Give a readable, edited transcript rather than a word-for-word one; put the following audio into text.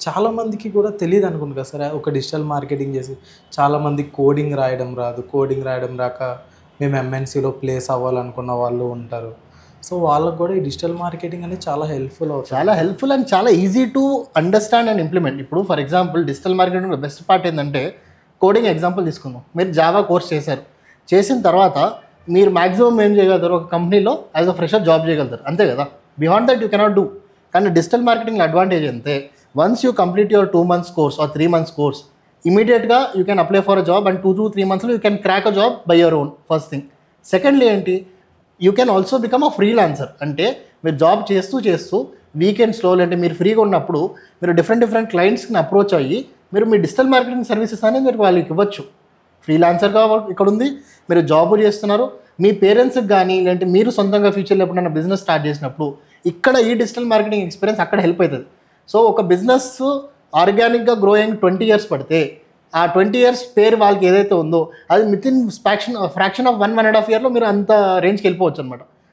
చాలామందికి కూడా తెలియదు అనుకుంటు కదా సార్. ఒక డిజిటల్ మార్కెటింగ్ చేసి చాలామంది కోడింగ్ రాయడం రాదు. కోడింగ్ రాయడం రాక మేము ఎంఎన్సీలో ప్లేస్ అవ్వాలనుకున్న వాళ్ళు ఉంటారు. సో వాళ్ళకి కూడా ఈ డిజిటల్ మార్కెటింగ్ అనేది చాలా హెల్ప్ఫుల్ అవుతుంది. చాలా హెల్ప్ఫుల్ అండ్ చాలా easy to understand and implement. ఇప్పుడు for example digital marketing best part ఏంటంటే, కోడింగ్ ఎగ్జాంపుల్ తీసుకుందాం. మీరు జావా కోర్స్ చేశారు, చేసిన తర్వాత మీరు మ్యాక్సిమం ఏం చేయగలుగుతారు, ఒక కంపెనీలో యాజ్ అ ఫ్రెషర్ జాబ్ చేయగలుగుతారు, అంతే కదా. Beyond that you cannot do. కానీ డిజిటల్ మార్కెటింగ్లో అడ్వాంటేజ్ అంతే, once you complete your 2 months course or 3 months course, ఇమీడియట్గా you can apply for a job and 2 to 3 monthsలో you can crack a job by your own. First thing. Secondly ఏంటి, you can also become a freelancer. అంటే మీరు job చేస్తూ వీకెండ్స్లో అంటే మీరు ఫ్రీగా ఉన్నప్పుడు మీరు డిఫరెంట్ క్లయింట్స్ని అప్రోచ్ అయ్యి మీరు మీ డిజిటల్ మార్కెటింగ్ సర్వీసెస్ అనేది మీరు వాళ్ళకి ఇవ్వచ్చు. ఫ్రీలాన్సర్గా ఇక్కడ ఉంది, మీరు జాబ్ చేస్తున్నారు, మీ పేరెంట్స్కి కానీ లేదంటే మీరు సొంతంగా ఫ్యూచర్లో ఎప్పుడైనా బిజినెస్ స్టార్ట్ చేసినప్పుడు ఇక్కడ ఈ డిజిటల్ మార్కెటింగ్ ఎక్స్పీరియన్స్ అక్కడ హెల్ప్ అవుతుంది. సో ఒక బిజినెస్ ఆర్గానిక్గా గ్రో అయ్యి 20 years పడితే ఆ 20 years పేరు వాళ్ళకి ఏదైతే ఉందో అది వితిన్ ఫ్రాక్షన్ ఆఫ్ 1.5 yearలో మీరు అంత రేంజ్కి వెళ్ళిపోవచ్చు అనమాట.